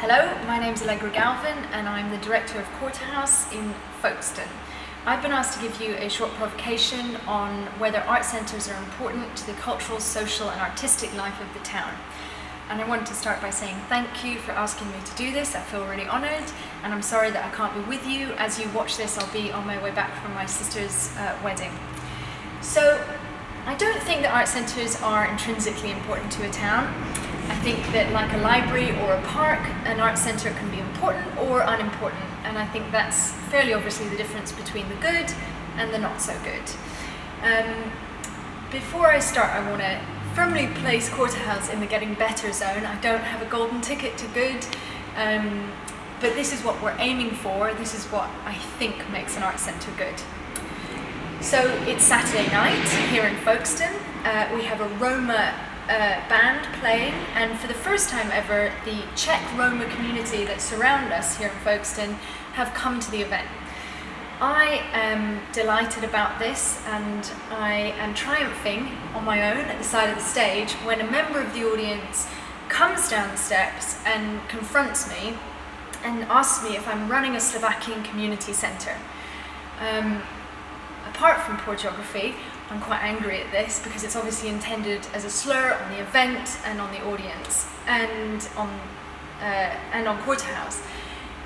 Hello, my name is Allegra Galvin and I'm the Director of Courthouse in Folkestone. I've been asked to give you a short provocation on whether art centres are important to the cultural, social and artistic life of the town. And I wanted to start by saying thank you for asking me to do this. I feel really honoured, and I'm sorry that I can't be with you. As you watch this, I'll be on my way back from my sister's wedding. So, I don't think that art centres are intrinsically important to a town. I think that, like a library or a park, an art centre can be important or unimportant, and I think that's fairly obviously the difference between the good and the not so good. Before I start, I want to firmly place Courthouse in the getting better zone. I don't have a golden ticket to good, but this is what we're aiming for. This is what I think makes an art centre good. So it's Saturday night here in Folkestone. We have a Roma band playing, and for the first time ever, the Czech Roma community that surround us here in Folkestone have come to the event. I am delighted about this, and I am triumphing on my own at the side of the stage when a member of the audience comes down the steps and confronts me and asks me if I'm running a Slovakian community centre. Apart from poor geography, I'm quite angry at this because it's obviously intended as a slur on the event and on the audience and on Courthouse.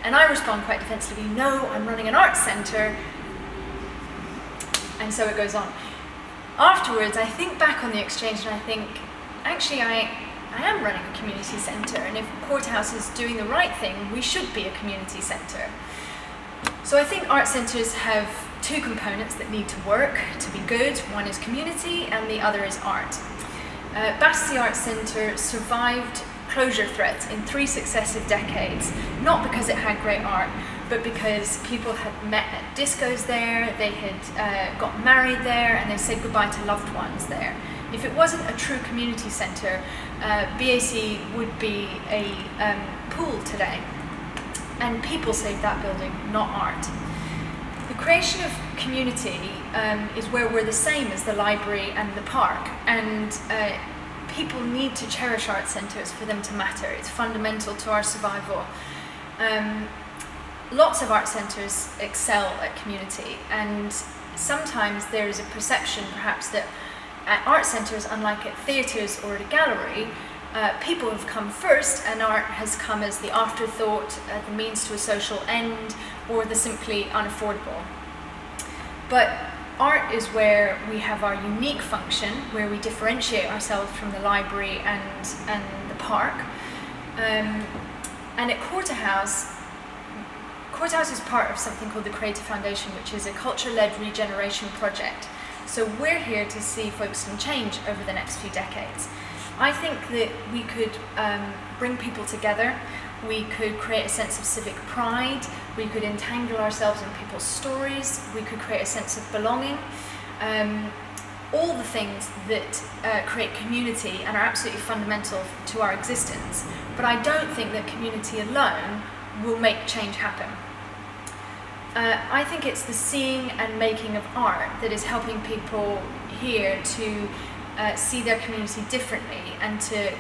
And I respond quite defensively, no, I'm running an arts centre, and so it goes on. Afterwards, I think back on the exchange and I think, actually I am running a community centre, and if Courthouse is doing the right thing, we should be a community centre. So I think art centres have two components that need to work to be good. One is community and the other is art. Battersea Art Centre survived closure threats in 3 successive decades, not because it had great art, but because people had met at discos there, they had got married there, and they said goodbye to loved ones there. If it wasn't a true community centre, BAC would be a pool today. And people saved that building, not art. The creation of community is where we're the same as the library and the park, and people need to cherish art centres for them to matter. It's fundamental to our survival. Lots of art centres excel at community, and sometimes there is a perception perhaps that at art centres, unlike at theatres or at a gallery, people have come first and art has come as the afterthought, the means to a social end, or the simply unaffordable. But art is where we have our unique function, where we differentiate ourselves from the library and the park. And at Courthouse is part of something called the Creative Foundation, which is a culture-led regeneration project. So we're here to see Folkestone change over the next few decades. I think that we could bring people together, we could create a sense of civic pride, we could entangle ourselves in people's stories, we could create a sense of belonging, all the things that create community and are absolutely fundamental to our existence. But I don't think that community alone will make change happen. I think it's the seeing and making of art that is helping people here to see their community differently and to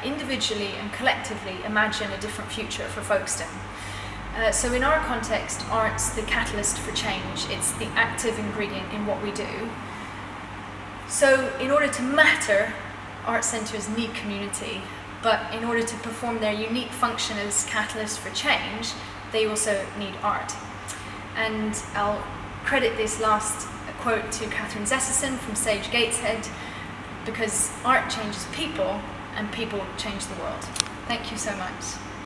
individually and collectively imagine a different future for Folkestone. So in our context, art's the catalyst for change. It's the active ingredient in what we do. So in order to matter, art centres need community, but in order to perform their unique function as catalysts for change, they also need art. And I'll credit this last quote to Catherine Zesserson from Sage Gateshead, because art changes people and people change the world. Thank you so much.